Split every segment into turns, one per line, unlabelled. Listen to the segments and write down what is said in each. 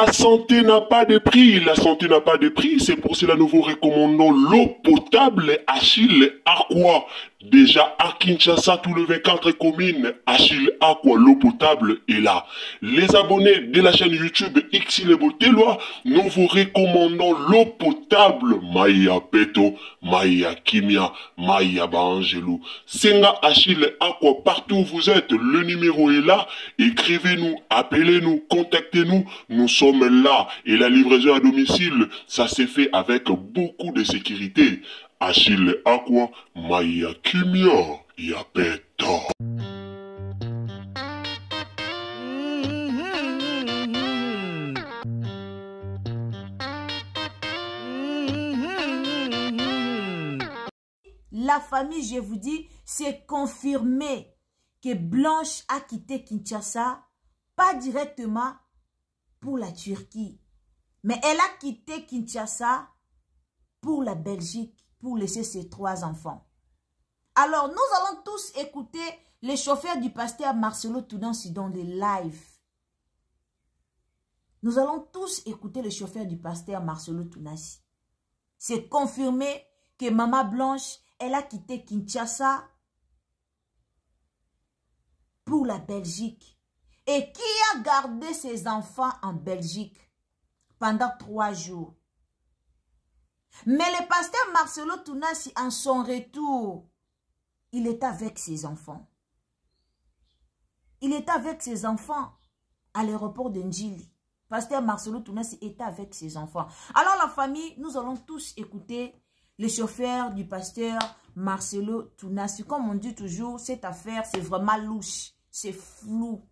La santé n'a pas de prix, la santé n'a pas de prix, c'est pour cela nous vous recommandons l'eau potable Achille Aqua. Déjà à Kinshasa, tous les 24 communes, Achille Aqua, l'eau potable est là. Les abonnés de la chaîne YouTube Xile Botelwa, nous vous recommandons l'eau potable Maya Peto, Maya Kimia, Maya Bangelou. Senga Achille Aqua, partout où vous êtes, le numéro est là. Écrivez-nous, appelez-nous, contactez-nous, nous sommes là. Et la livraison à domicile, ça s'est fait avec beaucoup de sécurité. Achille Aqua, Maya Kimia, Yapeto.
La famille, je vous dis, c'est confirmé que Blanche a quitté Kinshasa, pas directement pour la Turquie, mais elle a quitté Kinshasa pour la Belgique, pour laisser ses 3 enfants. Alors, nous allons tous écouter les chauffeurs du pasteur Marcelo Tounansi dans les lives. Nous allons tous écouter les chauffeurs du pasteur Marcelo Tounansi. C'est confirmé que Maman Blanche, elle a quitté Kinshasa pour la Belgique. Et qui a gardé ses enfants en Belgique pendant 3 jours? Mais le pasteur Marcelo Tounansi, en son retour, il est avec ses enfants. Il est avec ses enfants à l'aéroport de Njili. Pasteur Marcelo Tounansi est avec ses enfants. Alors la famille, nous allons tous écouter les chauffeurs du pasteur Marcelo Tounansi. Comme on dit toujours, cette affaire, c'est vraiment louche. C'est flou.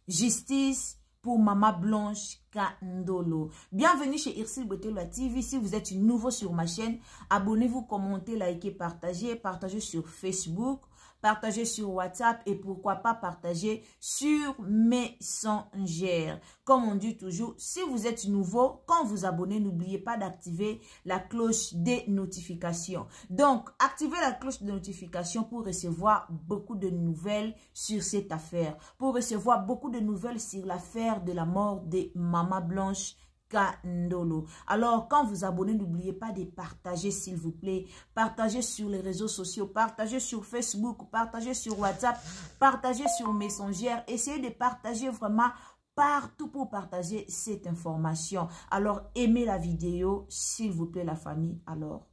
Justice pour Maman Blanche Kandolo. Bienvenue chez Xile Botelwa TV. Si vous êtes nouveau sur ma chaîne, abonnez-vous, commentez, likez, partagez. Partagez sur Facebook, partagez sur WhatsApp et pourquoi pas partager sur Messenger. Comme on dit toujours, si vous êtes nouveau, quand vous abonnez, n'oubliez pas d'activer la cloche des notifications. Donc, activez la cloche de notification pour recevoir beaucoup de nouvelles sur cette affaire. Pour recevoir beaucoup de nouvelles sur l'affaire de la mort de Maman Blanche Kandolo. Alors, quand vous abonnez, n'oubliez pas de partager, s'il vous plaît. Partagez sur les réseaux sociaux, partagez sur Facebook, partagez sur WhatsApp, partagez sur Messenger. Essayez de partager vraiment partout pour partager cette information. Alors, aimez la vidéo, s'il vous plaît, la famille. Alors,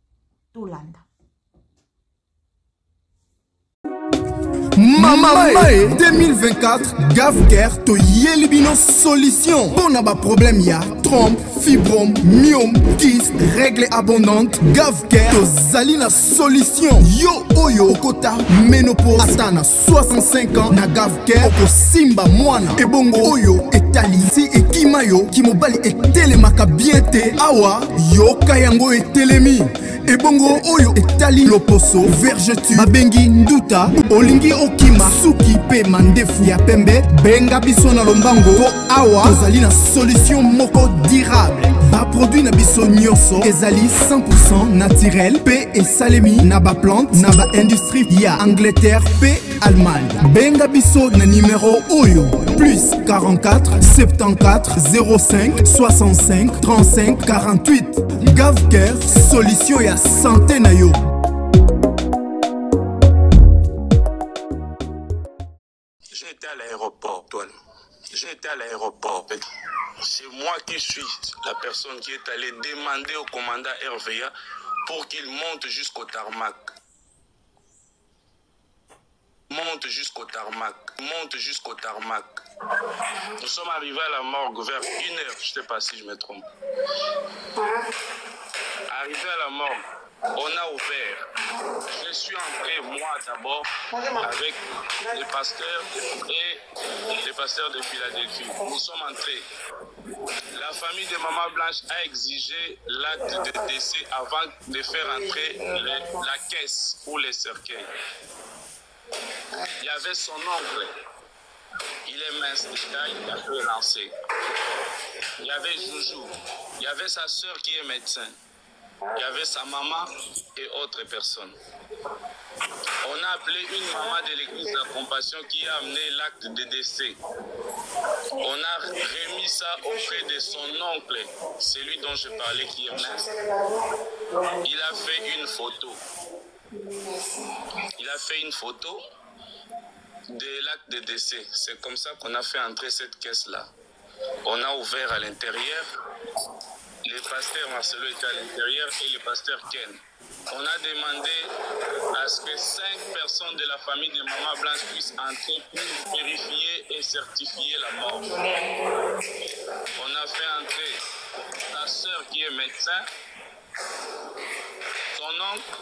Tolanda.
Mama 2024 Gavker to Yelibino solution. Pour ba problème ya trompe, fibrome, myome, kyste, règle abondante. Gavker to Zalina solution. Yo oyo kota ménopause atana 65 ans na Gavker oko simba mwana. Ebongo oyo etali si ekimayo kimobali etelemaka biente awa yo kayango etelemi. Ebongo oyo etali loposo vergeture mabengi nduta olingi okima suki pe mandefu ya pembe benga biso na lombango po awa tozali na solution moko durable. Ba produit na biso nyonso ezali 100% naturel pe esalemi na ba plante na ba industrie ya Angleterre pe Allemagne. Benga biso na numéro oyo plus 44 74 05 65 35 48. Gavker solution ya santé na yo.
J'ai été à l'aéroport, Toile. J'ai été à l'aéroport. C'est moi qui suis la personne qui est allée demander au commandant RVA pour qu'il monte jusqu'au tarmac. Monte jusqu'au tarmac. Monte jusqu'au tarmac. Nous sommes arrivés à la morgue vers 1h. Je ne sais pas si je me trompe. Arrivé à la morgue, on a ouvert. Je suis entré, moi d'abord, avec les pasteurs et les pasteurs de Philadelphie. Nous sommes entrés. La famille de Maman Blanche a exigé l'acte de décès avant de faire entrer la caisse ou les cercueils. Il y avait son oncle. Il est mince de taille, il a peu lancé. Il y avait Joujou. Il y avait sa sœur qui est médecin. Il y avait sa maman et autres personnes. On a appelé une maman de l'église de la Compassion qui a amené l'acte de décès. On a remis ça auprès de son oncle, celui dont je parlais qui est mince. Il a fait une photo. Il a fait une photo de l'acte de décès. C'est comme ça qu'on a fait entrer cette caisse-là. On a ouvert à l'intérieur. Le pasteur Marcelo était à l'intérieur et le pasteur Ken. On a demandé à ce que 5 personnes de la famille de Maman Blanche puissent entrer pour vérifier et certifier la mort. On a fait entrer sa soeur qui est médecin, son oncle,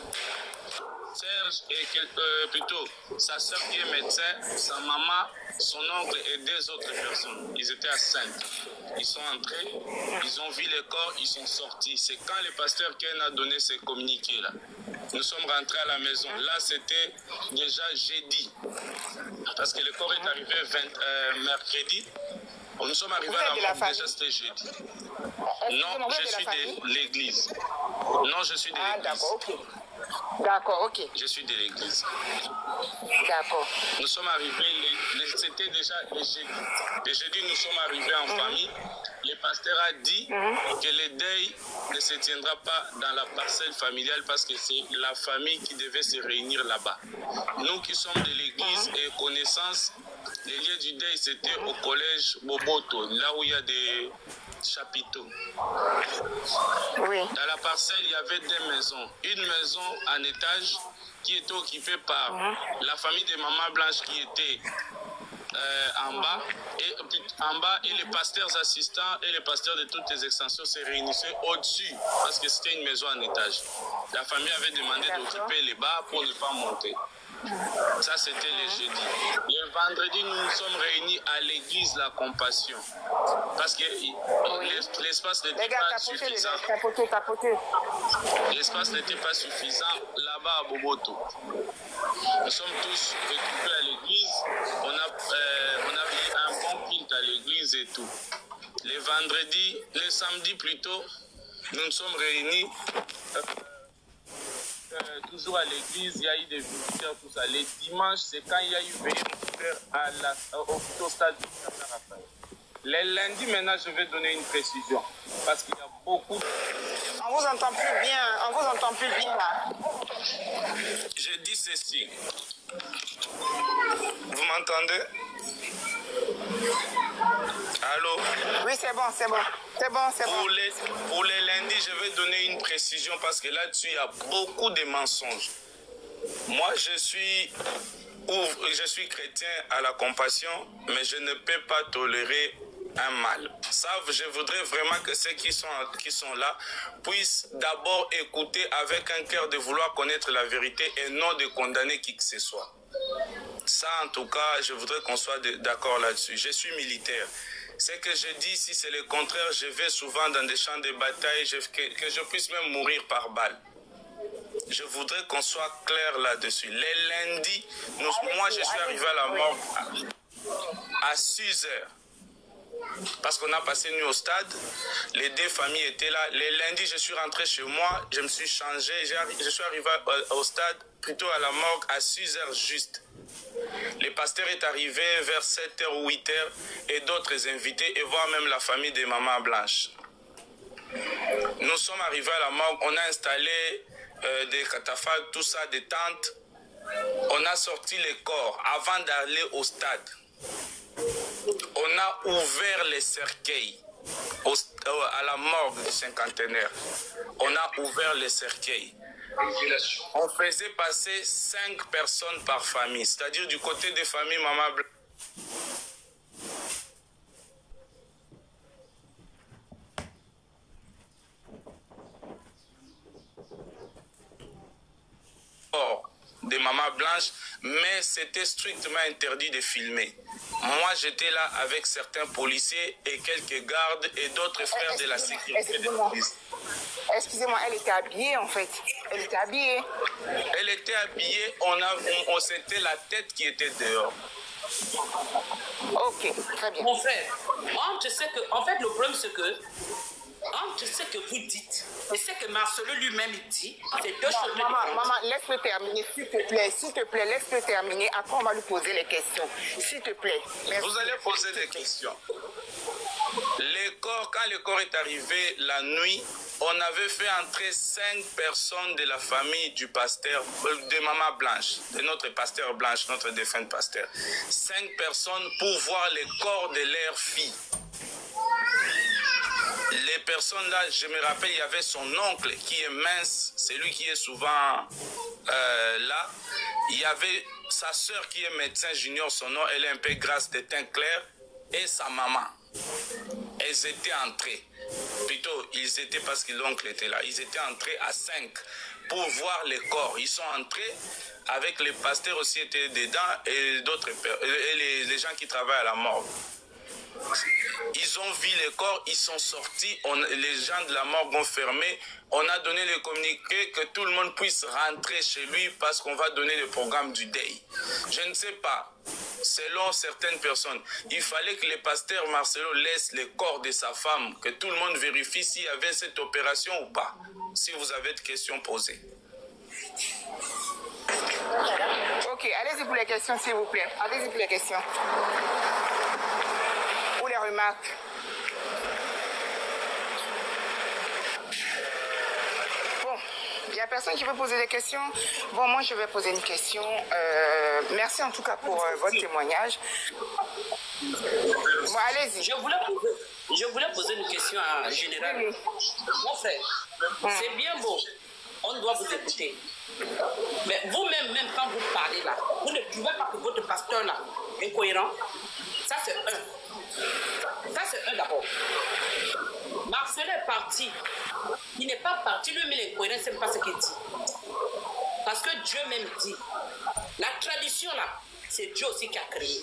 Serge et plutôt sa soeur qui est médecin, sa maman, son oncle et 2 autres personnes. Ils étaient à 5. Ils sont entrés, ils ont vu les corps, ils sont sortis. C'est quand le pasteur Ken a donné ses communiqués là. Nous sommes rentrés à la maison. Là, c'était déjà jeudi. Parce que le corps est arrivé mercredi. Nous sommes arrivés à la mort, déjà c'était jeudi. Non, je suis de l'église. Non, je suis de l'église.
D'accord, ok. D'accord, ok.
Je suis de l'église.
D'accord.
Nous sommes arrivés, c'était déjà le jeudi. Le jeudi, nous sommes arrivés en famille. Le pasteur a dit que le deuil ne se tiendra pas dans la parcelle familiale parce que c'est la famille qui devait se réunir là-bas. Nous qui sommes de l'église et connaissance, le lieu du deuil, c'était au collège Boboto, là où il y a des chapiteaux.
Oui.
Dans la parcelle, il y avait 2 maisons. Une maison en étage qui était occupée par la famille de Maman Blanche qui était en bas et les pasteurs assistants et les pasteurs de toutes les extensions se réunissaient au-dessus parce que c'était une maison en étage. La famille avait demandé d'occuper les bas pour ne pas monter. Ça, c'était le jeudi. Le vendredi, nous nous sommes réunis à l'église La Compassion. Parce que l'espace n'était pas suffisant. L'espace n'était pas suffisant là-bas à Boboto. Nous sommes tous récupérés à l'église. On a mis un bon culte à l'église et tout. Le samedi plutôt, nous nous sommes réunis. Toujours à l'église, il y a eu des visiteurs, tout ça. Les dimanches, c'est quand il y a eu visiteurs au stade du Raphaël. Les lundis, maintenant, je vais donner une précision. Parce qu'il y a beaucoup de...
On vous entend plus bien, on vous entend plus bien là.
Je dis ceci. Vous m'entendez? Allô?
Oui, c'est bon, c'est bon. C'est bon, c'est bon.
Pour les lundis, je vais donner une précision parce que là-dessus, il y a beaucoup de mensonges. Moi, je suis chrétien à la compassion, mais je ne peux pas tolérer un mal. Ça, je voudrais vraiment que ceux qui sont là puissent d'abord écouter avec un cœur de vouloir connaître la vérité et non de condamner qui que ce soit. Ça, en tout cas, je voudrais qu'on soit d'accord là-dessus. Je suis militaire. Ce que je dis, si c'est le contraire, je vais souvent dans des champs de bataille, que je puisse même mourir par balle. Je voudrais qu'on soit clair là-dessus. Les lundis, moi, je suis arrivé à la mort à 6 heures. Parce qu'on a passé nuit au stade, les 2 familles étaient là. Les lundis, je suis rentré chez moi, je me suis changé, je suis arrivé au stade, plutôt à la morgue, à 6 heures juste. Le pasteur est arrivé vers 7h ou 8h et d'autres invités et voire même la famille de Maman Blanche. Nous sommes arrivés à la morgue, on a installé des cataphalques, tout ça, des tentes. On a sorti les corps avant d'aller au stade. On a ouvert les cercueils à la morgue du cinquantenaire. On a ouvert les cercueils. On faisait passer 5 personnes par famille, c'est-à-dire du côté des familles Maman Blanche. De Maman Blanche, mais c'était strictement interdit de filmer. Moi, j'étais là avec certains policiers et quelques gardes et d'autres frères de la sécurité de l'église.
Excusez-moi, elle était habillée en fait. Elle était habillée.
Elle était habillée, on sentait la tête qui était dehors.
Ok, très bien.
Mon frère, moi, je sais que, en fait, le problème, c'est que entre ce que vous dites et ce que Marcelo lui-même dit, c'est deux choses différentes.
Maman, laisse-le terminer, s'il te plaît. S'il te plaît, laisse-le terminer. Après, on va lui poser les questions. S'il te plaît. Merci.
Vous allez poser des questions. Quand le corps est arrivé la nuit, on avait fait entrer 5 personnes de la famille du pasteur, de Maman Blanche, de notre pasteur Blanche, notre défunt pasteur. 5 personnes pour voir les corps de leurs filles. Les personnes là, je me rappelle, il y avait son oncle qui est mince, c'est lui qui est souvent là. Il y avait sa soeur qui est médecin junior, son nom, elle est un peu grasse, de teint clair, et sa maman. Elles étaient entrées. Plutôt, ils étaient parce que l'oncle était là. Ils étaient entrés à 5 pour voir les corps. Ils sont entrés avec les pasteurs aussi étaient dedans et d'autres et les gens qui travaillent à la morgue. Ils ont vu les corps, ils sont sortis, les gens de la morgue ont fermé. On a donné le communiqué que tout le monde puisse rentrer chez lui parce qu'on va donner le programme du deuil. Je ne sais pas, selon certaines personnes, il fallait que le pasteur Marcelo laisse le corps de sa femme, que tout le monde vérifie s'il y avait cette opération ou pas. Si vous avez des questions posées.
Ok, allez-y pour les questions, s'il vous plaît. Allez-y pour les questions. Ou les remarques. Bon, il n'y a personne qui veut poser des questions. Bon, moi, je vais poser une question. Merci en tout cas pour votre témoignage. Bon, allez-y.
Je voulais poser une question à Général.
Oui.
Mon frère, c'est bien beau. On doit vous écouter. Mais vous-même, même quand vous parlez là, vous ne trouvez pas que votre pasteur là est incohérent? Ça, c'est un. Ça, c'est un d'abord. Marcelo est parti. Il n'est pas parti. Lui, mais il est incohérent, c'est pas ce qu'il dit. Parce que Dieu même dit, la tradition là, c'est Dieu aussi qui a créé.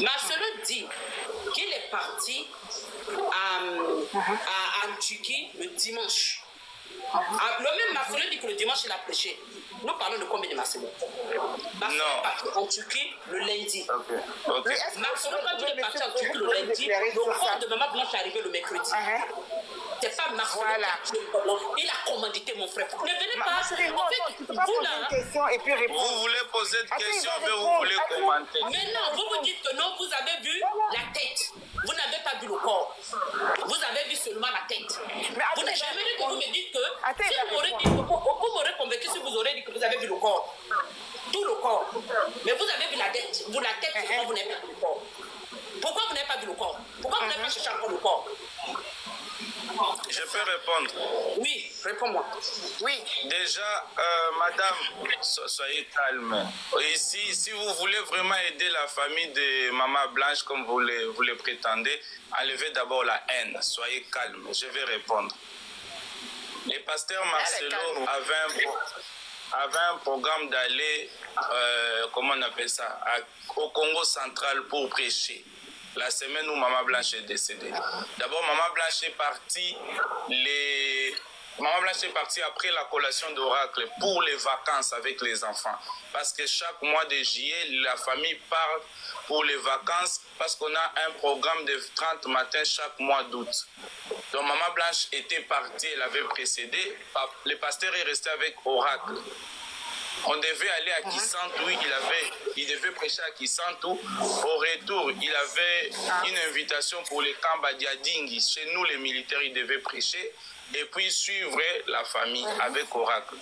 Marcelo dit qu'il est parti à Antioquie le dimanche. Le même Marcelo dit que le dimanche il a prêché. Nous parlons de combien de Marcelo? Marcelo est parti en Turquie le lundi.
Okay.
Marcelo, quand il est parti en Turquie le lundi, le corps de Maman Blanche est arrivé le mercredi. C'est pas Marcelo il a commandité mon frère. Ne venez pas. En fait, vous là,
et puis répondre.
Vous voulez poser des questions, mais vous voulez commenter.
Mais non, vous dites que non, vous avez vu la tête. Vous n'avez pas vu le corps. Vous avez vu seulement la tête. Vous n'avez jamais dit que vous me dites que si vous m'aurez convaincu si vous aurez dit que vous avez vu le corps. Tout le corps. Mais vous avez vu la tête. Vous, la tête, seulement, vous n'avez pas vu le corps. Pourquoi vous n'avez pas vu le corps? Pourquoi vous n'avez pas cherché encore le corps?
Je peux répondre.
Oui, réponds-moi.
Oui.
Déjà, madame, soyez calme. Ici, si vous voulez vraiment aider la famille de Maman Blanche comme vous le prétendez, enlevez d'abord la haine. Soyez calme. Je vais répondre. Le pasteur Marcelo avait un programme d'aller, comment on appelle ça, au Congo central pour prêcher. La semaine où Maman Blanche est décédée. D'abord, Maman Blanche est partie après la collation d'oracle pour les vacances avec les enfants. Parce que chaque mois de juillet, la famille part pour les vacances parce qu'on a un programme de 30 matins chaque mois d'août. Donc Maman Blanche était partie, elle avait précédé. Le pasteur est resté avec oracle. On devait aller à Kisantou, il devait prêcher à Kisantou. Au retour, il avait une invitation pour les camps Badiadingi. Chez nous, les militaires, ils devaient prêcher et puis suivre la famille avec oracle.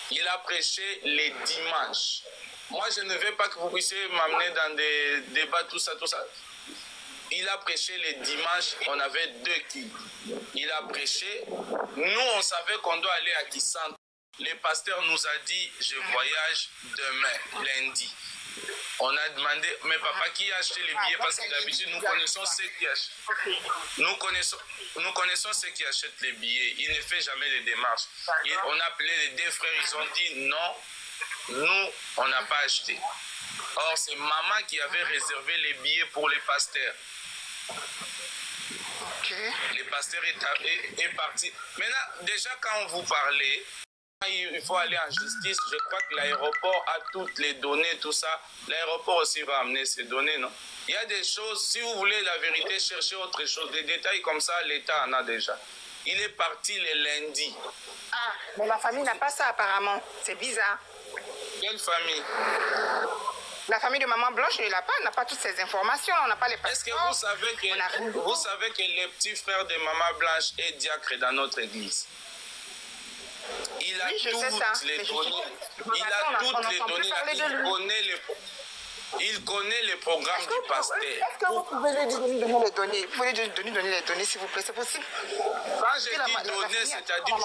Il a prêché les dimanches. Moi, je ne veux pas que vous puissiez m'amener dans des débats, tout ça. Il a prêché les dimanches, on avait 2 kills. Il a prêché. Nous, on savait qu'on doit aller à Kisantou. Le pasteur nous a dit, je voyage demain, lundi. On a demandé, mais papa, qui a acheté les billets? Parce que d'habitude, nous connaissons ceux qui achètent. Nous connaissons ceux qui achètent les billets. Il ne fait jamais les démarches. On a appelé les 2 frères, ils ont dit non, nous, on n'a pas acheté. Or, c'est maman qui avait réservé les billets pour les pasteurs. Le pasteur est parti. Maintenant, déjà, quand vous parlez, il faut aller en justice. Je crois que l'aéroport a toutes les données, tout ça. L'aéroport aussi va amener ces données, non? Il y a des choses, si vous voulez la vérité, cherchez autre chose. Des détails comme ça, l'État en a déjà. Il est parti le lundi.
Ah, mais la famille n'a pas ça apparemment. C'est bizarre.
Quelle famille?
La famille de Maman Blanche n'a pas toutes ces informations. On n'a pas les passeports.
Est-ce que vous savez que le petit frère de Maman Blanche est diacre dans notre église? Il a toutes les données. Il a toutes les données. Il connaît les programmes du pasteur.
Est-ce que vous pouvez lui donner les données? Vous pouvez lui donner les données, s'il vous plaît, c'est possible?
Quand je dis données, c'est-à-dire...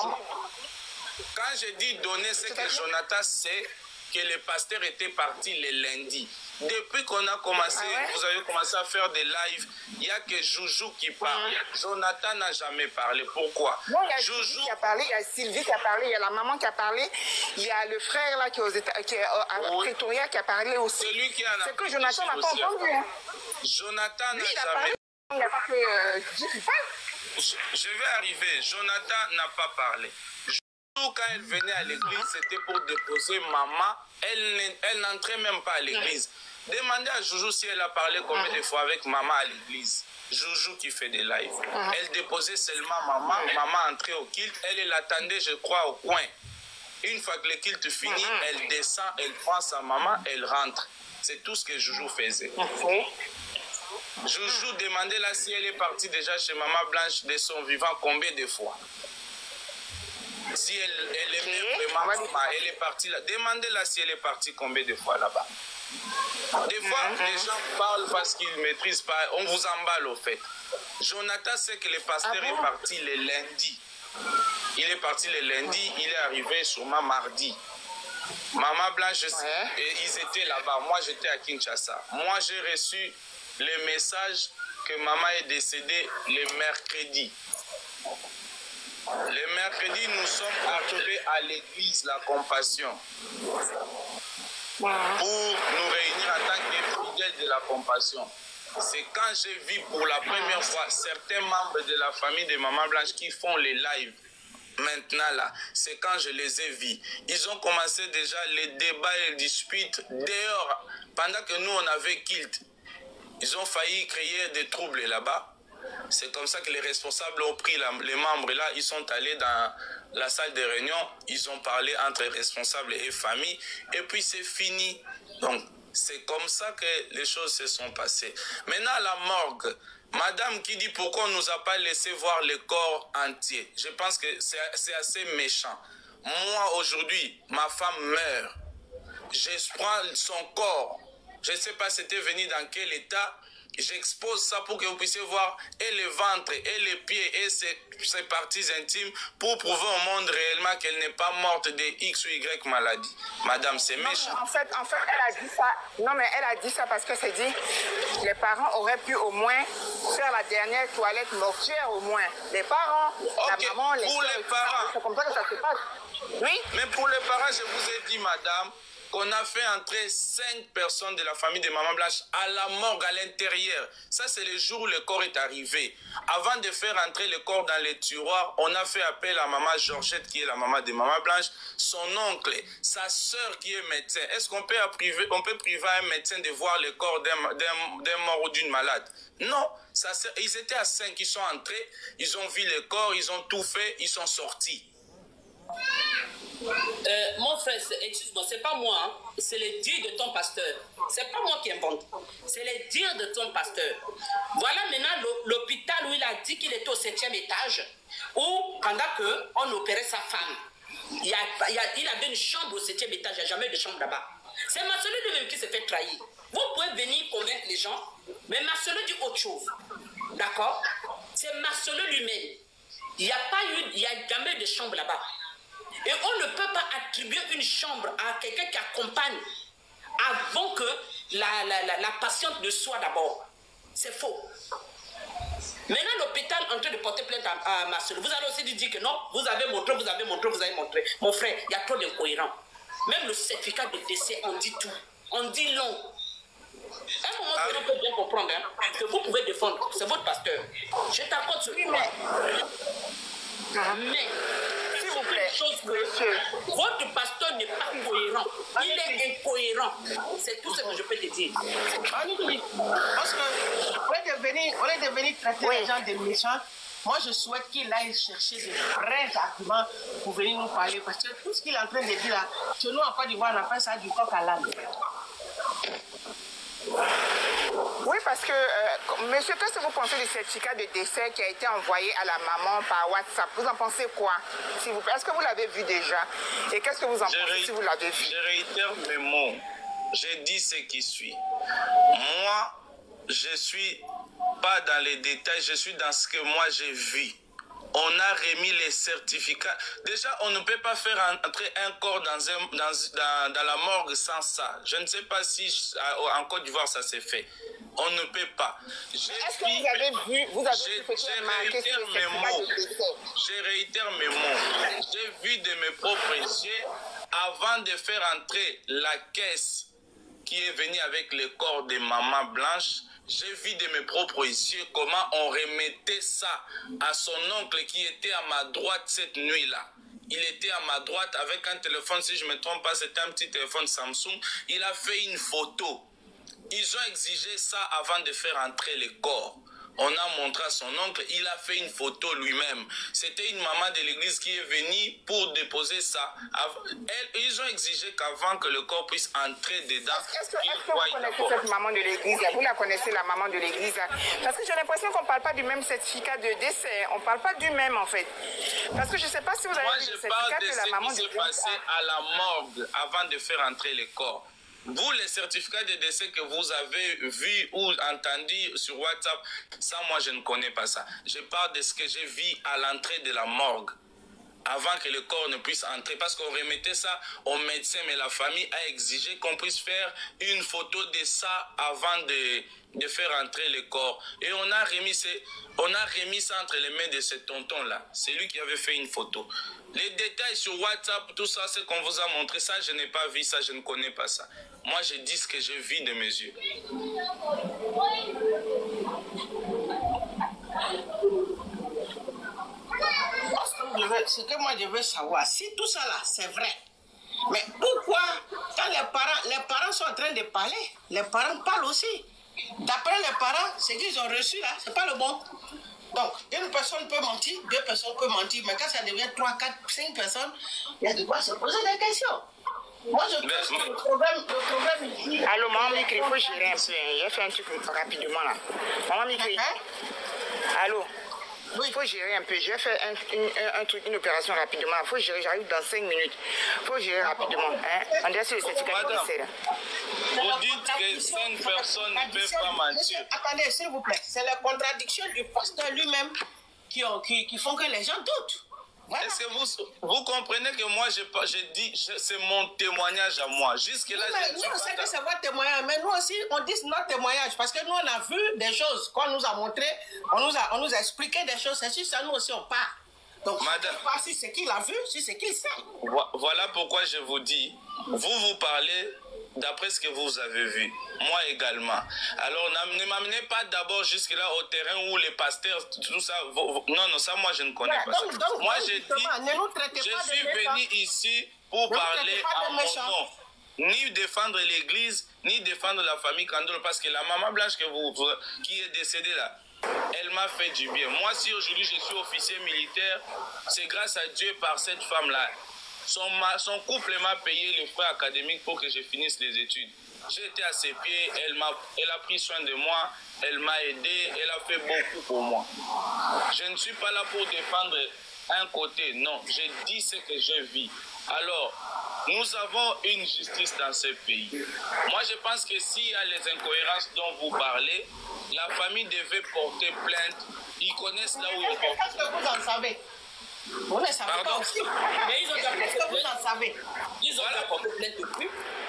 Quand je dis données, c'est que Jonathan sait que le pasteur était parti le lundi. Depuis qu'on a commencé, vous avez commencé à faire des lives, il n'y a que Joujou qui parle. Jonathan n'a jamais parlé. Pourquoi?
Non, il y a Joujou qui a parlé, il y a Sylvie qui a parlé, il y a la maman qui a parlé, il y a le frère là qui est à Pretoria qui a parlé aussi.
Celui qui en a.
C'est que Jonathan n'a pas entendu. Hein.
Jonathan n'a
jamais
parlé.
Il n'y a pas que
Je vais arriver. Jonathan n'a pas parlé. Quand elle venait à l'église, c'était pour déposer maman. Elle n'entrait même pas à l'église. Demandez à Joujou si elle a parlé combien de fois avec maman à l'église. Joujou qui fait des lives. Elle déposait seulement maman. Maman entrait au culte. Elle l'attendait, je crois, au coin. Une fois que le culte finit, elle descend, elle prend sa maman, elle rentre. C'est tout ce que Joujou faisait. Joujou demandait là si elle est partie déjà chez Maman Blanche de son vivant combien de fois. Si elle aimait vraiment maman, elle est partie là. Demandez-la si elle est partie combien de fois là-bas. Des fois, les gens parlent parce qu'ils ne maîtrisent pas. On vous emballe au fait. Jonathan sait que le pasteur est parti le lundi. Il est parti le lundi, il est arrivé sûrement mardi. Maman Blanche, et ils étaient là-bas. Moi, j'étais à Kinshasa. Moi, j'ai reçu le message que maman est décédée le mercredi. Le mercredi, nous sommes arrivés à l'église La Compassion pour nous réunir en tant que fidèles de La Compassion. C'est quand j'ai vu pour la première fois certains membres de la famille de Maman Blanche qui font les lives. Maintenant là, c'est quand je les ai vus. Ils ont commencé déjà les débats et les disputes dehors. Pendant que nous, on avait culte. Ils ont failli créer des troubles là-bas. C'est comme ça que les responsables ont pris les membres là, ils sont allés dans la salle de réunion, ils ont parlé entre responsables et famille, et puis c'est fini. Donc, c'est comme ça que les choses se sont passées. Maintenant, à la morgue, madame qui dit pourquoi on ne nous a pas laissé voir le corps entier. Je pense que c'est assez méchant. Moi, aujourd'hui, ma femme meurt. Je prends son corps. Je ne sais pas c'était venu dans quel état. J'expose ça pour que vous puissiez voir et le ventre, et les pieds, et ses parties intimes pour prouver au monde réellement qu'elle n'est pas morte de X ou Y maladie. Madame, c'est méchant.
En fait, elle a dit ça. Non, mais elle a dit ça parce que c'est dit les parents auraient pu au moins faire la dernière toilette mortuaire au moins. Les parents, la maman,
pour les parents.
C'est comme ça que ça se passe. Oui.
Mais pour les parents, je vous ai dit, madame, qu'on a fait entrer 5 personnes de la famille de Maman Blanche à la morgue à l'intérieur. Ça, c'est le jour où le corps est arrivé. Avant de faire entrer le corps dans les tiroirs, on a fait appel à Maman Georgette, qui est la maman de Maman Blanche, son oncle, sa sœur qui est médecin. Est-ce qu'on peut priver un médecin de voir le corps d'un mort ou d'une malade? Non. Ils étaient à 5, ils sont entrés, ils ont vu le corps, ils ont tout fait, ils sont sortis.
Mon frère, excuse-moi, c'est pas moi, hein. C'est le dire de ton pasteur. C'est pas moi qui invente. C'est le dire de ton pasteur. Voilà maintenant l'hôpital où il a dit qu'il était au 7e étage, où pendant qu'on opérait sa femme, il avait une chambre au 7e étage, il n'y a jamais eu de chambre là-bas. C'est Marcelo lui-même qui s'est fait trahir. Vous pouvez venir convaincre les gens, mais Marcelo dit autre chose. D'accord? C'est Marcelo lui-même. Il n'y a jamais eu de chambre là-bas. Et on ne peut pas attribuer une chambre à quelqu'un qui accompagne avant que la patiente ne soit d'abord. C'est faux. Maintenant, l'hôpital est en train de porter plainte à Marcelo. Vous allez aussi dire que non, vous avez montré. Mon frère, il y a trop d'incohérents. Même le certificat de décès, on dit tout. On dit long. À un moment donné, on peut bien comprendre que vous pouvez défendre. C'est votre pasteur. Je t'accorde ce point. Mais
s'il vous plaît.
Chose que votre pasteur n'est pas cohérent. Il est incohérent. C'est tout ce que je peux te dire.
Parce qu'on est devenu traiter les gens de méchants. Moi, je souhaite qu'il aille chercher des vrais arguments pour venir nous parler. Parce que tout ce qu'il est en train de dire là, chez nous, en Côte d'Ivoire, on appelle ça du coq à l'âne.
Oui, parce que, monsieur, qu'est-ce que vous pensez du certificat de décès qui a été envoyé à la maman par WhatsApp? Vous en pensez quoi, s'il vous plaît? Est-ce que vous l'avez vu déjà? Et qu'est-ce que vous en pensez si vous l'avez vu?
Je réitère mes mots. J'ai dit ce qui suit. Moi, je suis pas dans les détails, je suis dans ce que moi j'ai vu. On a remis les certificats. Déjà, on ne peut pas faire entrer un corps dans la morgue sans ça. Je ne sais pas si en Côte d'Ivoire ça s'est fait. On ne peut pas.
Est-ce que vous avez vu,
Je réitère mes mots. J'ai vu de mes propres yeux avant de faire entrer la caisse qui est venue avec le corps de maman Blanche. J'ai vu de mes propres yeux comment on remettait ça à son oncle qui était à ma droite cette nuit-là. Il était à ma droite avec un téléphone, si je ne me trompe pas, c'était un petit téléphone Samsung. Il a fait une photo. Ils ont exigé ça avant de faire entrer le corps. On a montré à son oncle, il a fait une photo lui-même. C'était une maman de l'église qui est venue pour déposer ça. Ils ont exigé qu'avant que le corps puisse entrer dedans.
Est-ce que vous connaissez cette maman de l'église? Vous la connaissez, la maman de l'église? Parce que j'ai l'impression qu'on ne parle pas du même certificat de décès. On ne parle pas du même en fait. Parce que je ne sais pas si vous avez vu le certificat de la maman de l'église.
Moi, je parle de ce qui s'est passé à la morgue avant de faire entrer le corps. Vous, les certificats de décès que vous avez vus ou entendus sur WhatsApp, ça, moi, je ne connais pas ça. Je parle de ce que j'ai vu à l'entrée de la morgue, avant que le corps ne puisse entrer. Parce qu'on remettait ça au médecin, mais la famille a exigé qu'on puisse faire une photo de ça avant de faire entrer le corps. Et on a remis ça entre les mains de ce tonton-là. C'est lui qui avait fait une photo. Les détails sur WhatsApp, tout ça, ce qu'on vous a montré, ça, je n'ai pas vu ça, je ne connais pas ça. Moi, je dis ce que j'ai vu de mes yeux.
Ce que moi je veux savoir, si tout ça là, c'est vrai, mais pourquoi, quand les parents sont en train de parler, les parents parlent aussi. D'après les parents, ce qu'ils ont reçu là, c'est pas le bon. Donc, une personne peut mentir, deux personnes peuvent mentir, mais quand ça devient 3, 4, 5 personnes, il y a de quoi se poser des questions. Moi, je pense que le problème ici...
Allô, maman Mikri, il faut gérer un peu. J'ai fait un truc rapidement là. Maman Mikri. Allô? Oui, il faut gérer un peu. J'ai fait un truc, une opération rapidement. Il faut gérer, j'arrive dans 5 minutes. Il faut gérer rapidement. Hein? On dirait sur le certificat de décès là.
Vous dites que 5 personnes ne peuvent pas mentir.
Attendez, s'il vous plaît. C'est la contradiction du pasteur lui-même qui font que les gens doutent. Voilà.
Est-ce que vous comprenez que moi, je dis, c'est mon témoignage à moi. Jusque-là,
nous, on sait que c'est votre témoignage, mais nous aussi, on dit notre témoignage. Parce que nous, on a vu des choses qu'on nous a montrées, on nous a expliqué des choses. C'est sur ça, nous aussi, on parle. Donc, madame, je ne sais pas si c'est qu'il a vu, si c'est qu'il sait.
Voilà pourquoi je vous dis, vous parlez d'après ce que vous avez vu, moi également. Alors, ne m'amenez pas d'abord jusque-là au terrain où les pasteurs, tout ça, non, ça, moi, je ne connais pas ça. Moi, j'ai dit, je suis venu ici pour parler à mon nom. Ni défendre l'église, ni défendre la famille Kandolo, parce que la maman Blanche qui est décédée là, elle m'a fait du bien. Moi, si aujourd'hui je suis officier militaire, c'est grâce à Dieu par cette femme-là. Son couple m'a payé les frais académiques pour que je finisse les études. J'étais à ses pieds, elle a pris soin de moi, elle m'a aidé, elle a fait beaucoup pour moi. Je ne suis pas là pour défendre un côté, non, j'ai dit ce que je vis. Alors, nous avons une justice dans ce pays. Moi, je pense que s'il y a les incohérences dont vous parlez, la famille devait porter plainte. Ils connaissent là où ils sont.
Qu'est-ce que vous en savez? Vous ne savez pas aussi. Mais ils ont déjà porté plainte. Vous en savez.
Ils ont déjà porté plainte depuis.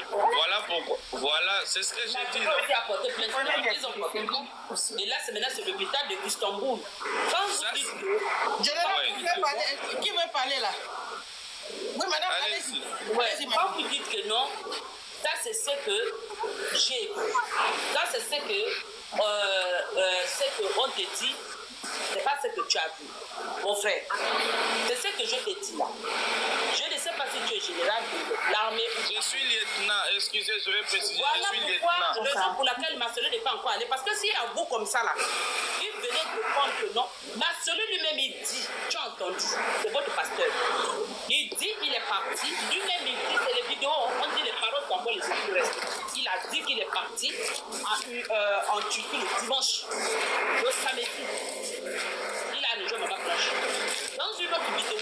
Voilà pourquoi. Voilà, c'est ce que j'ai dit.
Ils ont porté plainte. Ils ont porté plainte. Et là, c'est maintenant l'hôpital de Istanbul. Quand vous dites
que... Qui veut parler là? Oui, madame,
allez-y.
Ouais, quand vous dites que non, ça c'est ce que j'ai. Ça c'est ce que on te dit, c'est pas ce que tu as vu. mon frère, c'est ce que je te dis là. Je ne sais pas si tu es général de l'armée.
Je suis lieutenant, excusez, je vais préciser,
Voilà
je suis
pourquoi,
lieutenant.
raison pour laquelle Marcelo n'est pas encore allé. Parce que s'il y a vous comme ça là, il venait de prendre le nom. Marcelo lui-même, il dit, tu as entendu, c'est votre pasteur. Il dit, il est parti. Lui-même, il dit, c'est les vidéos, on dit les paroles comme moi, les autres restent. Il a dit qu'il est parti en Turquie le dimanche, le samedi. Il a rejoint Maman Blanche. Dans une autre vidéo,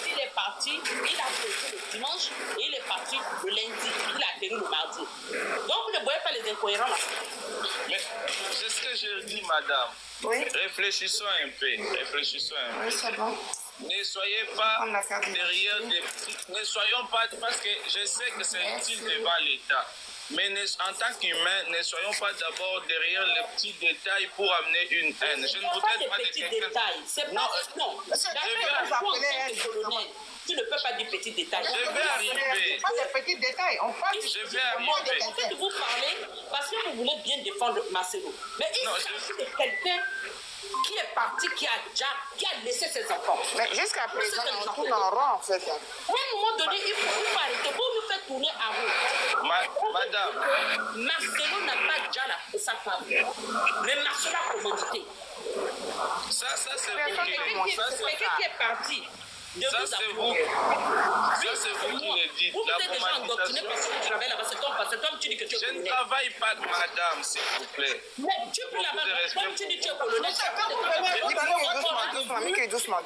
il est parti, il a posé le dimanche et il est parti le lundi. Il a atterri le mardi. Donc vous ne voyez pas les incohérents là.
Mais c'est ce que je dis, madame.
Oui.
Réfléchissons un peu. Réfléchissons un peu.
Oui, c'est bon.
Ne soyez pas derrière des petits. Ne soyons pas. Parce que je sais que c'est utile devant l'État. Mais en tant qu'humain, ne soyons pas d'abord derrière les petits détails pour amener une haine. Je ne vous traite pas de
petits
quelqu'un.
détails. C'est pas non. Tu ne peux pas dire petits détails.
Je vais arriver.
Pas des petits détails. On parle
Je vais arriver.
En fait, vous parlez parce que vous voulez bien défendre Marcelo. Mais il s'agit de quelqu'un qui est parti, qui a laissé ses enfants.
Mais jusqu'à présent, on tourne en rond en fait.
À un moment donné, il faut arrêter. Vous nous faites tourner à vous.
Madame.
Marcelo n'a pas déjà sa femme. Mais Marcelo a commandité.
Ça c'est vous
C'est quelqu'un qui est parti.
Ça c'est vous. Ça c'est vous qui le dites.
Vous êtes déjà endoctriné parce que tu travailles là-bas. Cet homme, tu dis que tu es colonel.
Je ne travaille pas, madame, s'il vous plaît.
Mais tu peux là-bas, comme tu dis que tu es colonel.
Doucement.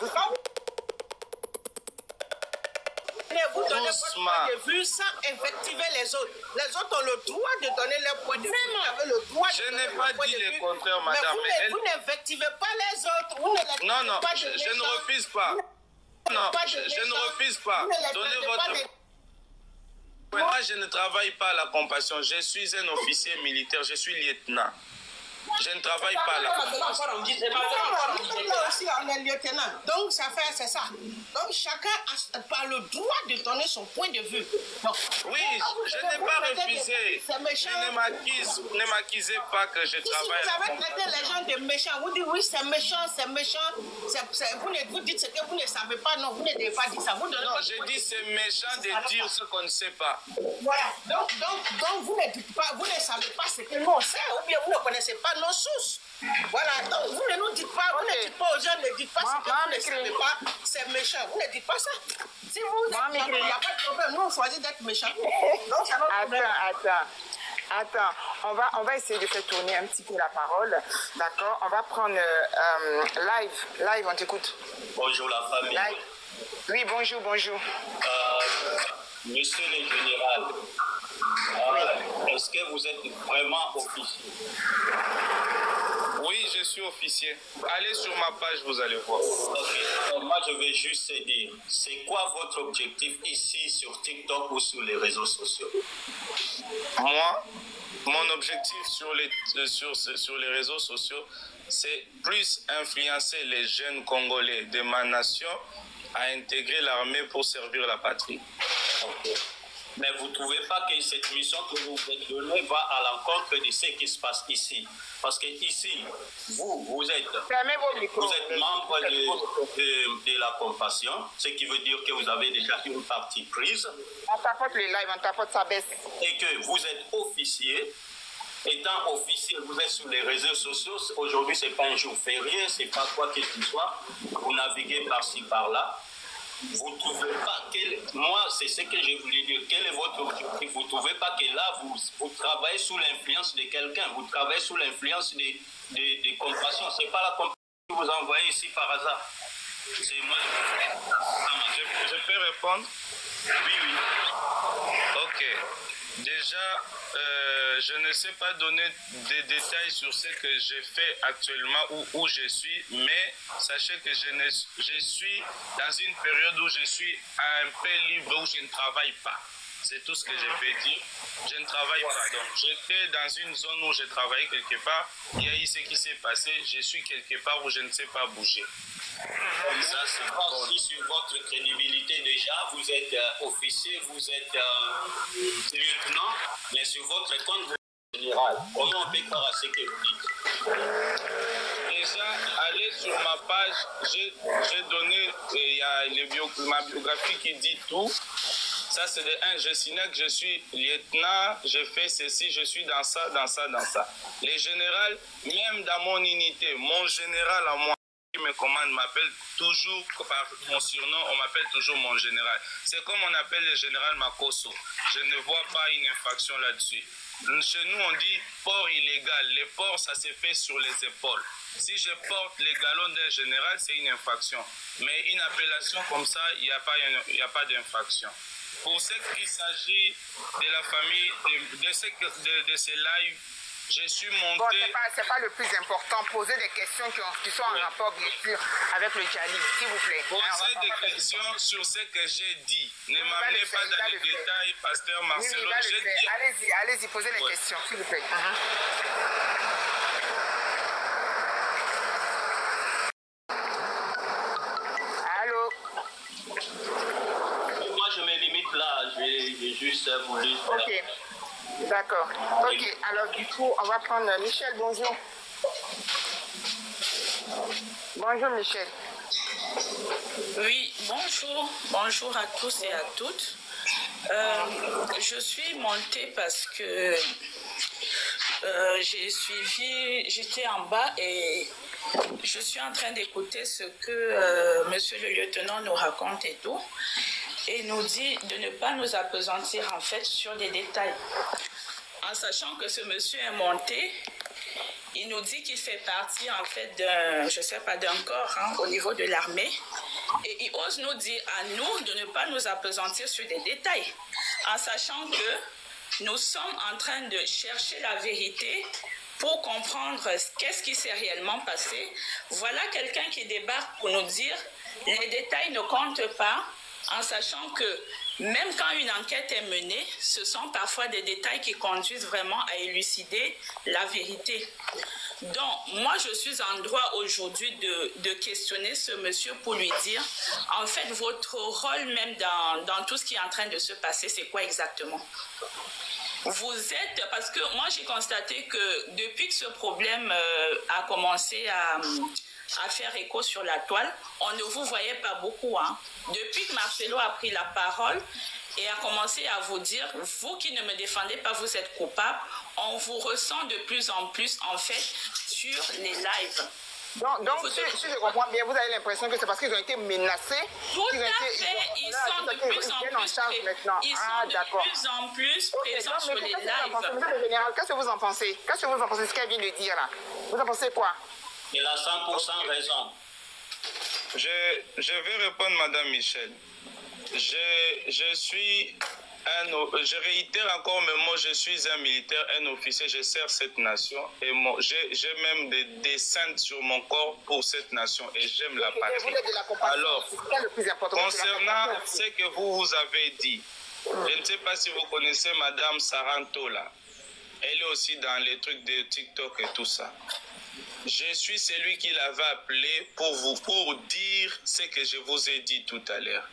Vous donnez votre point de vue sans invectiver les autres. Les autres ont le droit de donner leur point de vue. Vous avez le droit
Je n'ai pas dit le contraire, madame.
Mais vous n'invectivez pas les autres. Vous ne les
non,
pas
je ne refuse pas. Non, je ne refuse pas. Donnez votre... Moi, je ne travaille pas à la compassion. Je suis un officier militaire. Je suis lieutenant. Je ne travaille pas là.
Là aussi, on est lieutenant. Donc, c'est ça. Donc, chacun a le droit de donner son point de vue. Donc,
oui, je n'ai pas refusé. Ne m'accusez pas que je travaille.
Si vous avez traité les gens de méchants, vous dites oui, c'est méchant. Vous dites ce que vous ne savez pas. Non, vous ne devez pas dire ça.
Non, je dis c'est méchant de dire ce qu'on ne sait pas.
Voilà. Donc, vous ne dites pas, vous ne savez pas ce que nous on sait, ou bien vous ne connaissez pas nos sources. Voilà, donc vous ne nous dites pas, vous ne dites pas aux gens, ne dites pas ce que vous ne savez pas, c'est méchant. Vous ne dites pas ça. Si vous êtes il n'y a pas de problème, nous on choisit d'être méchants. Donc c'est notre problème.
Attends, on va essayer de faire tourner un petit peu la parole, d'accord? On va prendre live, on t'écoute.
Bonjour la famille.
Live. Oui, bonjour.
Monsieur le général, est-ce que vous êtes vraiment officier?
Oui, je suis officier. Allez sur ma page, vous allez voir.
Ok, moi je vais juste dire, c'est quoi votre objectif ici sur TikTok ou sur les réseaux sociaux?
Moi, mon objectif sur les réseaux sociaux, c'est plus influencer les jeunes Congolais de ma nation à intégrer l'armée pour servir la patrie.
Okay. Mais vous ne trouvez pas que cette mission que vous vous êtes donnée va à l'encontre de ce qui se passe ici? Parce que ici, vous êtes membre de la compassion, ce qui veut dire que vous avez déjà une partie prise.
On tapote le live, on tapote sa baisse.
Et que vous êtes officier. Étant officier, vous êtes sur les réseaux sociaux. Aujourd'hui, ce n'est pas un jour férié, ce n'est pas quoi que ce soit. Vous naviguez par-ci, par-là. Vous ne trouvez pas que... Moi, c'est ce que je voulais dire. Quel est votre objectif? Vous ne trouvez pas que là, vous travaillez sous l'influence de quelqu'un? Vous travaillez sous l'influence de compassion. Ce n'est pas la compassion que vous envoyez ici par hasard. C'est moi.
Je peux répondre?
Oui.
Ok. Déjà, je ne sais pas donner des détails sur ce que je fais actuellement ou où je suis, mais sachez que je suis dans une période où je suis un peu libre, où je ne travaille pas. C'est tout ce que je peux dire. Je ne travaille pas. Donc, j'étais dans une zone où je travaillais quelque part. Il y a eu ce qui s'est passé. Je suis quelque part où je ne sais pas bouger.
Ça, c'est aussi sur votre crédibilité déjà. Vous êtes officier, vous êtes lieutenant, mais sur votre compte, vous êtes général. Comment on peut croire à ce que vous dites?
Je déjà, allez sur ma page, j'ai donné, il y a ma biographie qui dit tout. Ça, c'est de un, je signale que je suis lieutenant, je fais ceci, je suis dans ça, dans ça, dans ça. Les généraux, même dans mon unité, mon général à moi, qui me commande m'appelle toujours par mon surnom, on m'appelle toujours mon général. C'est comme on appelle le général Makosso. Je ne vois pas une infraction là-dessus. Chez nous, on dit port illégal. Les ports, ça se fait sur les épaules. Si je porte les galons d'un général, c'est une infraction. Mais une appellation comme ça, il n'y a pas d'infraction. Pour ce qui s'agit de la famille, de ces lives, je suis monté...
Bon, c'est pas le plus important. Posez des questions qui sont en rapport, bien sûr, avec le Djali, s'il vous plaît.
Posez des questions sur ce que j'ai dit. Ne m'amenez pas dans les détails, pasteur Marcelo.
Allez-y, posez les questions, s'il vous plaît. Allô?
Moi, je me limite là. J'ai juste voulu...
Ok. D'accord. Ok, alors du coup, on va prendre Michel, bonjour. Bonjour Michel.
Oui, bonjour. Bonjour à tous et à toutes. Je suis montée parce que j'étais en bas et je suis en train d'écouter ce que monsieur le lieutenant nous raconte et tout. Et nous dit de ne pas nous appesantir en fait sur des détails. En sachant que ce monsieur est monté, il nous dit qu'il fait partie en fait d'un corps au niveau de l'armée. Et il ose nous dire à nous de ne pas nous appesantir sur des détails. En sachant que nous sommes en train de chercher la vérité pour comprendre qu'est-ce qui s'est réellement passé. Voilà quelqu'un qui débarque pour nous dire les détails ne comptent pas. En sachant que même quand une enquête est menée, ce sont parfois des détails qui conduisent vraiment à élucider la vérité. Donc, moi, je suis en droit aujourd'hui de questionner ce monsieur pour lui dire, en fait, votre rôle même dans tout ce qui est en train de se passer, c'est quoi exactement? Vous êtes, parce que moi, j'ai constaté que depuis que ce problème a commencé à faire écho sur la toile, on ne vous voyait pas beaucoup. Depuis que Marcelo a pris la parole et a commencé à vous dire, vous qui ne me défendez pas, vous êtes coupable, on vous ressent de plus en plus, en fait, sur les lives.
Donc si je comprends bien, vous avez l'impression que c'est parce qu'ils ont été menacés.
Tout à fait, ils sont de plus en plus présents sur les lives.
Monsieur le général, qu'est-ce que vous en pensez? Qu'est-ce que vous en pensez de ce qu'elle vient de dire là? Vous en pensez quoi?
Il a 100% raison.
Je vais répondre, Madame Michel. Je réitère encore mes mots, je suis un militaire, un officier, je sers cette nation et j'ai même des dessins sur mon corps pour cette nation et j'aime la patrie. Alors, concernant ce que vous avez dit, je ne sais pas si vous connaissez Madame Sarantola. Elle est aussi dans les trucs de TikTok et tout ça. Je suis celui qui l'avait appelé pour dire ce que je vous ai dit tout à l'heure.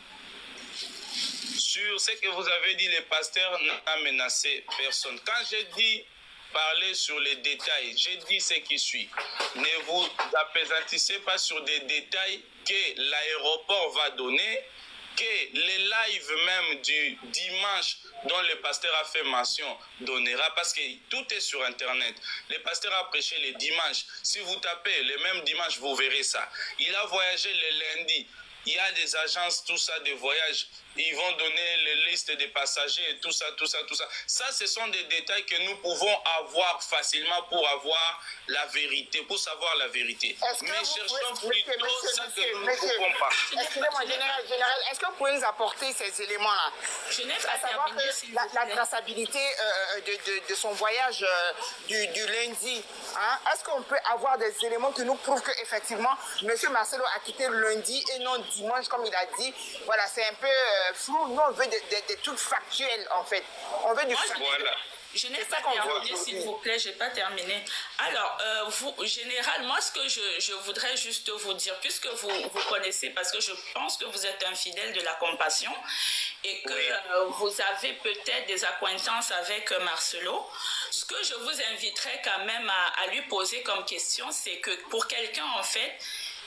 Sur ce que vous avez dit, les pasteurs n'ont menacé personne. Quand j'ai dit parler sur les détails, j'ai dit ce qui suit. Ne vous appesantissez pas sur des détails que l'aéroport va donner, que les lives même du dimanche dont le pasteur a fait mention donnera, parce que tout est sur Internet. Le pasteur a prêché les dimanches. Si vous tapez le même dimanche, vous verrez ça. Il a voyagé le lundi. Il y a des agences, tout ça, de voyage. Ils vont donner les listes des passagers et tout ça, tout ça, tout ça. Ça, ce sont des détails que nous pouvons avoir facilement pour avoir la vérité, pour savoir la vérité. Mais cherchons plutôt ça que nous ne pouvons pas.
Excusez-moi, général, est-ce que vous pouvez nous apporter ces éléments-là?
Je n'ai pas terminé, s'il vous plaît.
La traçabilité de son voyage du lundi, hein? Est-ce qu'on peut avoir des éléments qui nous prouvent qu'effectivement, M. Marcelo a quitté le lundi et non dimanche, comme il a dit? Voilà, c'est un peu flou. Nous, on veut des trucs factuels, en fait. On veut du factuel.
Voilà. Je n'ai pas terminé, s'il vous plaît, je n'ai pas terminé. Alors, général, moi, ce que je voudrais juste vous dire, puisque vous connaissez, parce que je pense que vous êtes un fidèle de la compassion et que vous avez peut-être des acquaintances avec Marcelo, ce ce que je vous inviterais quand même à lui poser comme question, c'est que pour quelqu'un, en fait,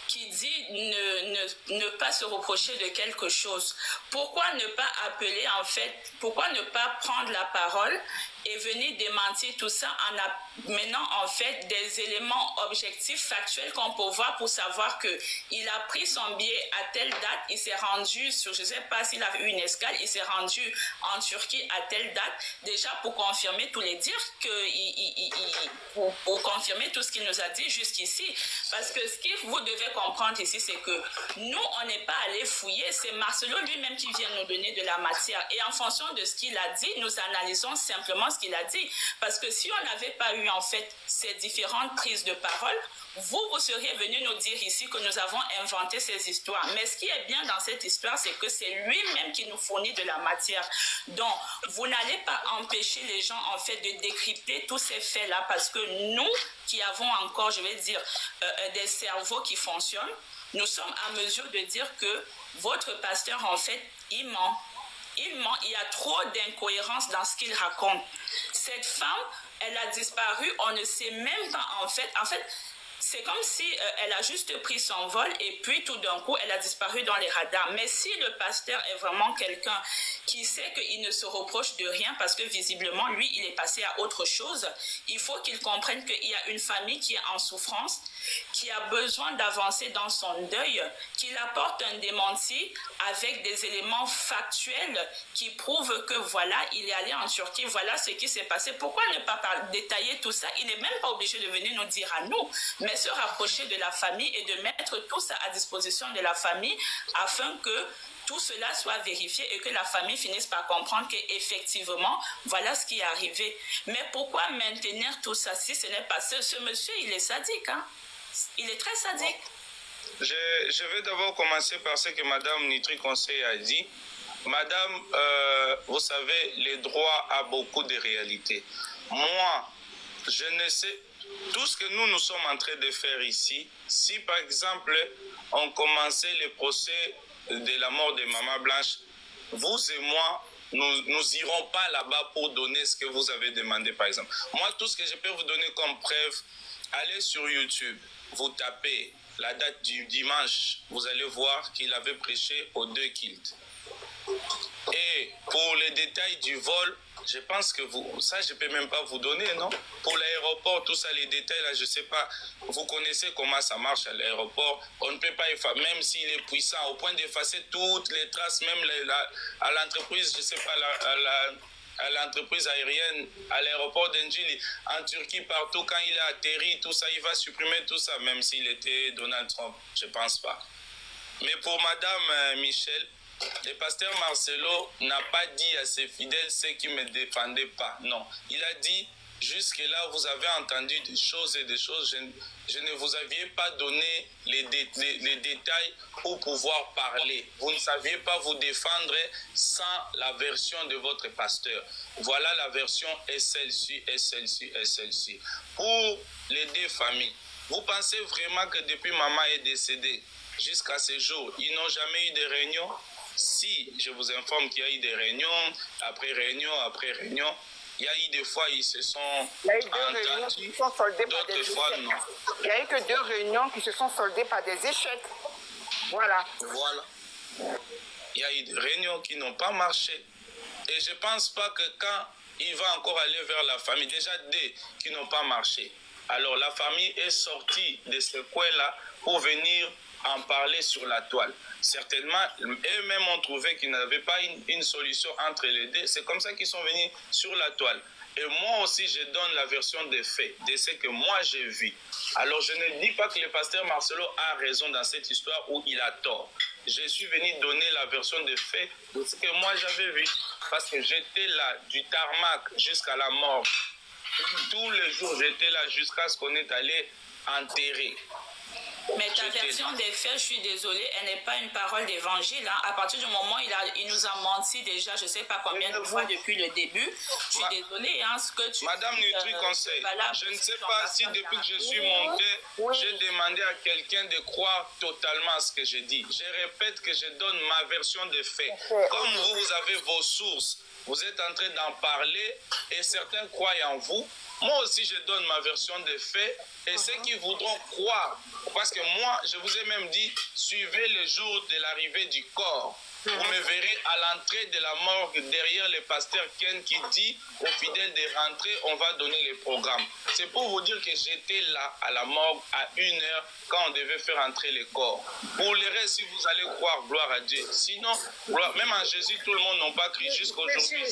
qui dit ne pas se reprocher de quelque chose, pourquoi ne pas appeler, en fait, pourquoi ne pas prendre la parole et venir démentir tout ça en amenant en fait des éléments objectifs, factuels qu'on peut voir pour savoir qu'il a pris son billet à telle date, il s'est rendu sur, je ne sais pas s'il a eu une escale, il s'est rendu en Turquie à telle date, déjà pour confirmer tous les dires, pour confirmer tout ce qu'il nous a dit jusqu'ici. Parce que ce que vous devez comprendre ici, c'est que nous, on n'est pas allé fouiller, c'est Marcelo lui-même qui vient nous donner de la matière. Et en fonction de ce qu'il a dit, nous analysons simplement ce qu'il a dit. Parce que si on n'avait pas eu en fait ces différentes prises de parole, vous seriez venu nous dire ici que nous avons inventé ces histoires. Mais ce qui est bien dans cette histoire, c'est que c'est lui-même qui nous fournit de la matière. Donc, vous n'allez pas empêcher les gens en fait de décrypter tous ces faits-là, parce que nous qui avons encore, je vais dire, des cerveaux qui fonctionnent, nous sommes à mesure de dire que votre pasteur, en fait, il ment. Il ment, il y a trop d'incohérences dans ce qu'il raconte. Cette femme, elle a disparu, on ne sait même pas en fait, c'est comme si elle a juste pris son vol et puis tout d'un coup, elle a disparu dans les radars. Mais si le pasteur est vraiment quelqu'un qui sait qu'il ne se reproche de rien parce que visiblement, lui, il est passé à autre chose, il faut qu'il comprenne qu'il y a une famille qui est en souffrance, qui a besoin d'avancer dans son deuil, qu'il apporte un démenti avec des éléments factuels qui prouvent que voilà, il est allé en Turquie, voilà ce qui s'est passé. Pourquoi ne pas détailler tout ça? Il n'est même pas obligé de venir nous dire à nous, mais se rapprocher de la famille et de mettre tout ça à disposition de la famille afin que tout cela soit vérifié et que la famille finisse par comprendre qu'effectivement, voilà ce qui est arrivé. Mais pourquoi maintenir tout ça si ce n'est pas ce monsieur, il est sadique, hein? Il est très sadique.
Je vais d'abord commencer par ce que Madame Nitri Conseil a dit. Madame, vous savez, les droits a beaucoup de réalités. Moi, je ne sais... Tout ce que nous sommes en train de faire ici, si par exemple on commençait le procès de la mort de Maman Blanche, vous et moi, nous irons pas là-bas pour donner ce que vous avez demandé par exemple. Moi, tout ce que je peux vous donner comme preuve, allez sur YouTube, vous tapez la date du dimanche, vous allez voir qu'il avait prêché aux 2 kilts. Et pour les détails du vol, je pense que ça je ne peux même pas vous donner, non? Pour l'aéroport, tout ça, les détails là, je ne sais pas, vous connaissez comment ça marche à l'aéroport, on ne peut pas effacer, même s'il est puissant, au point d'effacer toutes les traces, même à l'entreprise, je ne sais pas, à l'entreprise aérienne, à l'aéroport d'Enjili, en Turquie, partout, quand il a atterri, tout ça, il va supprimer tout ça, même s'il était Donald Trump, je ne pense pas. Mais pour Madame Michel, le pasteur Marcelo n'a pas dit à ses fidèles ceux qui ne me défendaient pas. Non. Il a dit, jusque-là, vous avez entendu des choses et des choses. Je ne vous aviez pas donné les détails pour pouvoir parler. Vous ne saviez pas vous défendre sans la version de votre pasteur. Voilà, la version est celle-ci, et celle-ci, et celle-ci. Pour les 2 familles, vous pensez vraiment que depuis maman est décédée jusqu'à ce jour, ils n'ont jamais eu de réunion? Si, je vous informe qu'il y a eu des réunions, après réunion, après réunion. Il y a eu des fois, ils se sont entendus, d'autres fois, non.
Il n'y a eu que 2 réunions qui se sont soldées par des échecs. Voilà.
Voilà. Il y a eu des réunions qui n'ont pas marché. Et je ne pense pas que quand il va encore aller vers la famille, déjà 2 qui n'ont pas marché. Alors la famille est sortie de ce coin-là pour venir en parler sur la toile. Certainement, eux-mêmes ont trouvé qu'ils n'avaient pas une solution entre les 2. C'est comme ça qu'ils sont venus sur la toile. Et moi aussi, je donne la version des faits, de ce que moi j'ai vu. Alors, je ne dis pas que le pasteur Marcelo a raison dans cette histoire où il a tort. Je suis venu donner la version des faits de ce que moi j'avais vu. Parce que j'étais là, du tarmac jusqu'à la mort. Tous les jours, j'étais là jusqu'à ce qu'on est allé enterrer.
Mais ta version des faits, je suis désolée, elle n'est pas une parole d'évangile. Hein. À partir du moment où il nous a menti déjà, je ne sais pas combien de fois depuis le début, je suis désolée. Hein, ce que tu
Madame Nutri Conseil, je ne sais pas si depuis que je suis monté, j'ai demandé à quelqu'un de croire totalement à ce que je dis. Je répète que je donne ma version des faits. Comme vous avez vos sources, vous êtes en train d'en parler et certains croient en vous.
Moi aussi, je donne ma version des faits et ceux qui voudront croire, parce que moi, je vous ai même dit, suivez le jour de l'arrivée du corps. Vous me verrez à l'entrée de la morgue derrière le pasteur Ken qui dit aux fidèles de rentrer, on va donner les programmes. C'est pour vous dire que j'étais là à la morgue à 1h quand on devait faire entrer les corps. Pour le reste, si vous allez croire, gloire à Dieu. Sinon, même en Jésus, tout le monde n'a pas crié jusqu'aujourd'hui.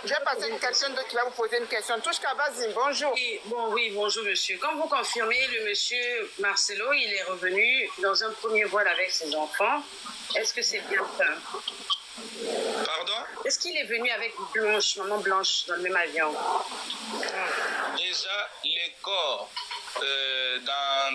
Je vais passer une question d'autre qui va vous poser une question. Touche Kabazim, bonjour.
Oui, bonjour monsieur. Comme vous confirmez, le monsieur Marcelo, il est revenu dans un premier vol avec ses enfants. Est-ce que c'est bien ça?
Pardon?
Est-ce qu'il est venu avec Blanche, maman Blanche, dans le même avion?
Déjà, les corps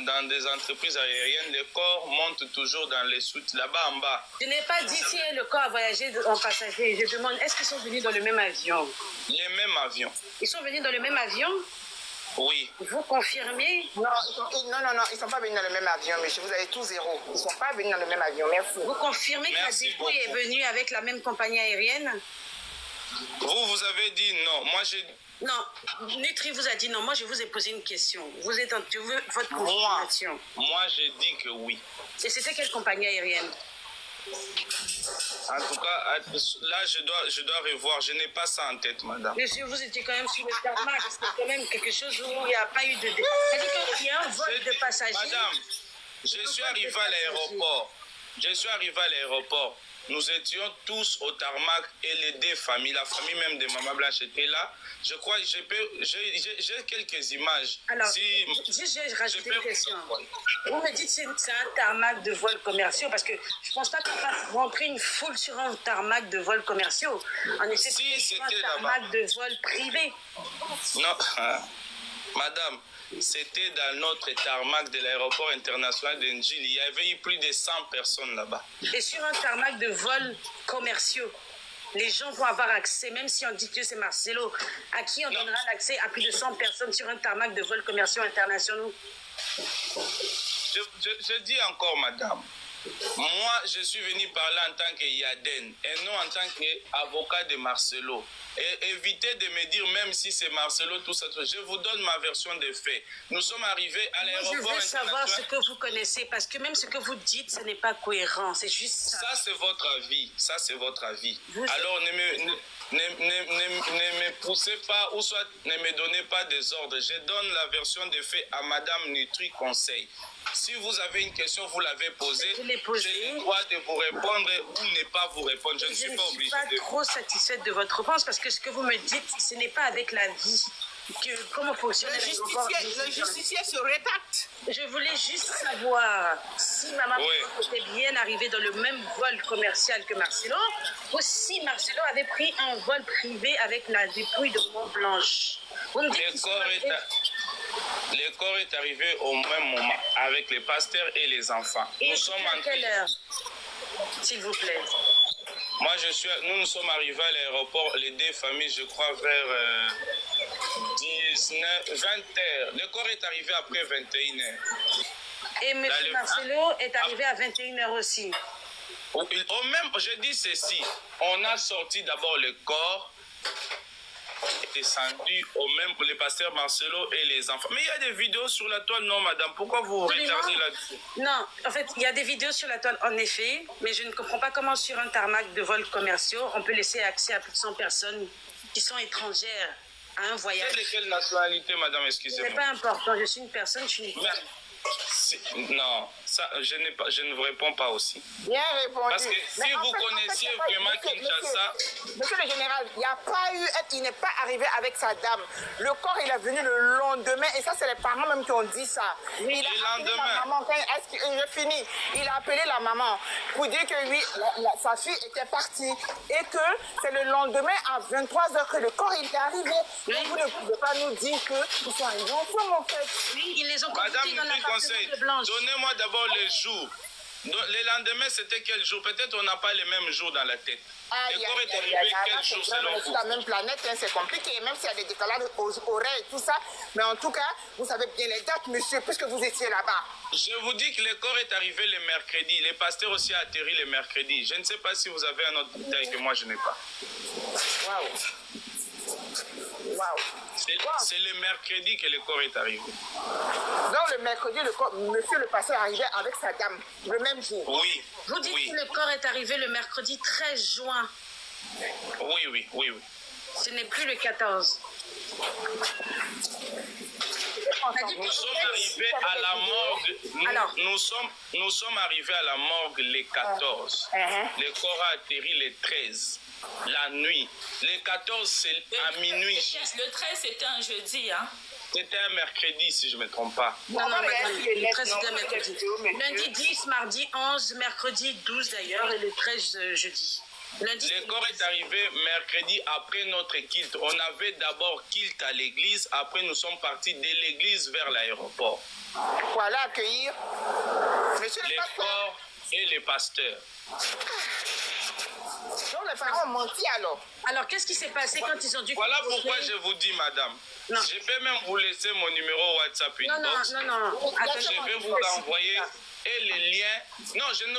dans des entreprises aériennes, les corps montent toujours dans les soutes, là-bas en bas.
Je n'ai pas dit si le corps a voyagé en passager. Je demande, est-ce qu'ils sont venus dans le même avion?
Les mêmes avions.
Ils sont venus dans le même avion?
Oui.
Vous confirmez?
Non, ils ne sont pas venus dans le même avion, monsieur. Vous avez tout zéro. Ils ne sont pas venus dans le même avion. Merci.
Vous confirmez que la dépouille est venue avec la même compagnie aérienne?
Vous avez dit non. Moi, j'ai...
Non, Nutri vous a dit non. Moi, je vous ai posé une question. Je veux votre confirmation.
Moi, j'ai dit que oui.
Et c'était quelle compagnie aérienne?
En tout cas, là, je dois revoir. Je n'ai pas ça en tête, madame.
Monsieur, vous étiez quand même sur le tarmac. C'est quand même quelque chose où il n'y a pas eu de... C'est-à-dire qu'il y a un vol de passagers.
Madame, je suis arrivé à l'aéroport. Nous étions tous au tarmac et les deux familles, la famille même de Maman Blanche était là. Je crois que j'ai quelques images.
Alors, j'ai rajouté une question. Vous me dites que c'est un tarmac de vols commerciaux parce que je ne pense pas qu'on fasse rentrer une foule sur un tarmac de vols commerciaux. En effet, c'est un tarmac de vols privés.
Non, madame. C'était dans notre tarmac de l'aéroport international d'Enjil. Il y avait eu plus de 100 personnes là-bas.
Et sur un tarmac de vols commerciaux, les gens vont avoir accès, même si on dit que c'est Marcelo, à qui on donnera l'accès à plus de 100 personnes sur un tarmac de vols commerciaux internationaux?
Je dis encore, madame, moi, je suis venu parler en tant que Yaden et non en tant qu'avocat de Marcelo. Et évitez de me dire, même si c'est Marcelo, tout ça, je vous donne ma version des faits. Nous sommes arrivés à l'aéroport.
Je veux savoir ce que vous connaissez, parce que même ce que vous dites, ce n'est pas cohérent, c'est juste ça.
Ça, c'est votre avis. Ça, c'est votre avis. Alors, ne me poussez pas, ou soit ne me donnez pas des ordres. Je donne la version des faits à Madame Nutri Conseil. Si vous avez une question, vous l'avez posée.
Je l'ai posée.
J'ai le droit de vous répondre ou ne pas vous répondre. Je ne suis pas obligée.
Je ne suis pas trop satisfaite de votre réponse parce que ce que vous me dites, ce n'est pas avec la vie. Comment fonctionne
le justicier se rétracte.
Je voulais juste savoir si Maman était bien arrivée dans le même vol commercial que Marcelo ou si Marcelo avait pris un vol privé avec la dépouille de Maman Blanche. Vous me dites
le corps est arrivé au même moment avec les pasteurs et les enfants.
Et nous sommes à quelle heure, s'il vous plaît?
Moi, nous sommes arrivés à l'aéroport, les deux familles, je crois, vers 20 heures. Le corps est arrivé après 21 heures.
Et M. Marcelo est arrivé à 21 heures aussi.
Je dis ceci, on a sorti d'abord le corps, descendu au même pour les pasteurs Marcelo et les enfants. Mais il y a des vidéos sur la toile, non madame? Pourquoi vous retardez là-dessus?
Non, en fait, il y a des vidéos sur la toile, en effet, mais je ne comprends pas comment sur un tarmac de vols commerciaux, on peut laisser accès à plus de 100 personnes qui sont étrangères à un voyage.
C'est de quelle nationalité, madame? Excusez-moi.
Ce n'est pas important, je suis une personne, je suis une femme.
Non, ça, je ne vous réponds pas aussi.
Bien répondu.
Parce que si vous connaissiez vraiment Kinshasa...
Monsieur le général, il n'y a pas eu... Il n'est pas arrivé avec sa dame. Le corps, il est venu le lendemain. Et ça, c'est les parents même qui ont dit ça.
Oui, le lendemain.
Je finis. Il a appelé la maman pour dire que oui, sa fille était partie. Et que c'est le lendemain à 23h que le corps il est arrivé. Oui. Vous ne pouvez pas nous dire qu'ils sont arrivés ensemble, en fait.
Oui, ils les ont conduits dans la
Conseil, donnez-moi d'abord les jours. Le lendemain, c'était quel jour? Peut-être on n'a pas les mêmes jours dans la tête. Le corps est arrivé quel jour selon vous?
C'est la même planète, hein, c'est compliqué, même s'il y a des décalages horaires et tout ça. Mais en tout cas, vous savez bien les dates, monsieur, puisque vous étiez là-bas.
Je vous dis que le corps est arrivé le mercredi. Les pasteurs aussi ont atterri le mercredi. Je ne sais pas si vous avez un autre détail que moi, je n'ai pas.
Waouh.
C'est le mercredi que le corps est arrivé.
Donc le mercredi, monsieur le pasteur est arrivé avec sa dame, le même jour.
Oui.
Vous dites que le corps est arrivé le mercredi 13 juin.
Oui.
Ce n'est plus le 14.
Nous sommes arrivés à la morgue. Nous sommes arrivés à la morgue le 14. Le corps a atterri le 13. La nuit. Le 14, c'est à minuit.
Le 13, c'était un jeudi, hein?
C'était un mercredi, si je ne me trompe pas.
Non, le 13, c'était un mercredi. Lundi 10, mardi 11, mercredi 12 d'ailleurs, et le 13 jeudi.
Le corps est arrivé mercredi après notre kilt. On avait d'abord kilt à l'église, après nous sommes partis de l'église vers l'aéroport.
Voilà, accueillir monsieur le pasteur.
Corps et les pasteurs.
Donc les parents ont menti alors.
Alors qu'est-ce qui s'est passé quand ils ont dû...
Voilà pourquoi je vous dis, madame.
Non.
Je peux même vous laisser mon numéro WhatsApp inbox.
Non.
Je vais vous envoyer... Et les liens, non, je ne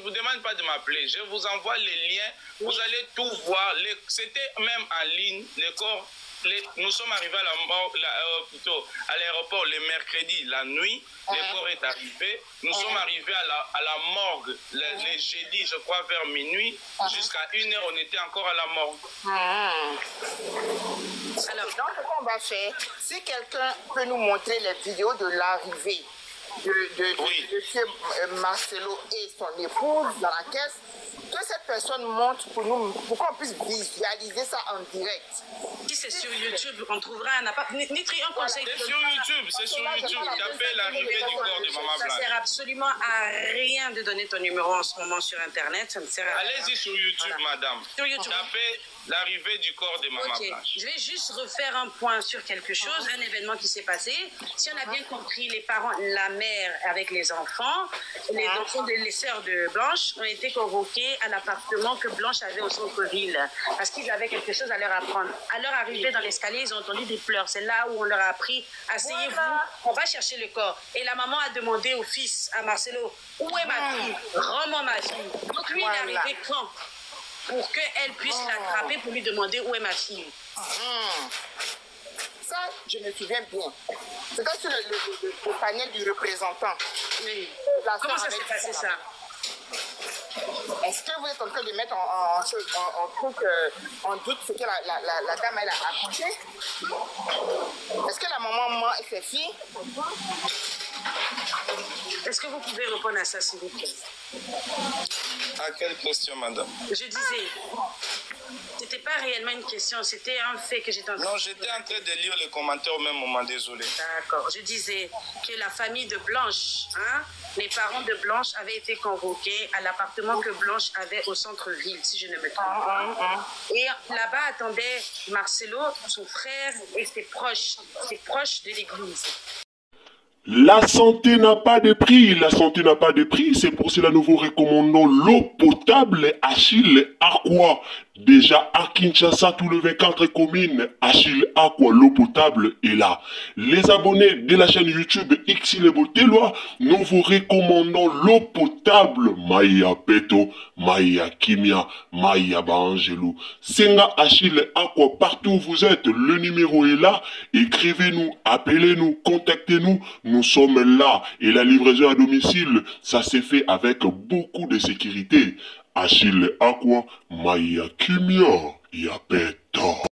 vous demande pas de m'appeler, je vous envoie les liens, vous allez tout voir, c'était même en ligne, le corps, nous sommes arrivés à l'aéroport le mercredi, la nuit, le corps est arrivé, nous sommes arrivés à la morgue, le jeudi, je crois vers minuit, jusqu'à 1h, on était encore à la morgue.
Alors, donc, ce qu'on va faire, si quelqu'un peut nous montrer les vidéos de l'arrivée, de Marcelo et son épouse dans la caisse, que cette personne montre pour nous, pour qu'on puisse visualiser ça en direct.
Si c'est sur YouTube, on trouvera un appart. Nitri, un conseil.
C'est sur YouTube, tapez l'arrivée du corps de Maman Blanche.
Ça sert absolument à rien de donner ton numéro en ce moment sur Internet. Ça ne sert à rien.
Allez-y sur YouTube, madame.
Sur YouTube.
Tapez l'arrivée du corps de Maman Blanche.
Je vais juste refaire un point sur quelque chose, un événement qui s'est passé. Si on a bien compris, les parents, la mère avec les enfants, les sœurs de Blanche ont été convoqués à l'appartement que Blanche avait au centre-ville parce qu'ils avaient quelque chose à leur apprendre. À leur arrivée dans l'escalier, ils ont entendu des pleurs. C'est là où on leur a appris, asseyez-vous, on va chercher le corps. Et la maman a demandé au fils, à Marcelo, où est ma fille? Rends-moi ma fille. Donc lui, il est arrivé quand? Pour qu'elle puisse l'attraper pour lui demander où est ma fille.
Ça, je me souviens bien. C'était sur le panel du représentant.
Oui. Comment ça s'est passé ça?
Est-ce que vous êtes en train de mettre en doute ce que la dame elle a accouché? Est-ce que la maman ment et ses filles?
Est-ce que vous pouvez répondre à ça, s'il vous plaît?
À quelle question, madame?
Je disais, c'était pas réellement une question, c'était un fait que j'étais en train de...
Non, j'étais en train de lire les commentaires au même moment, désolé.
D'accord, je disais que la famille de Blanche, les parents de Blanche avaient été convoqués à l'appartement que Blanche avait au centre-ville, si je ne me trompe pas. Et là-bas attendait Marcelo, son frère et ses proches de l'église.
La santé n'a pas de prix, c'est pour cela nous vous recommandons l'eau potable Achille Aqua. Déjà à Kinshasa, tous les 24 communes, Achille Aqua, l'eau potable est là. Les abonnés de la chaîne YouTube Xile Botelwa, nous vous recommandons l'eau potable Maya Peto, Maya Kimia, Maya Bangelou. Senga Achille Aqua, partout où vous êtes, le numéro est là. Écrivez-nous, appelez-nous, contactez-nous. Nous sommes là et la livraison à domicile, ça s'est fait avec beaucoup de sécurité. Achille Aqua, Maya Kimia, Yapeto.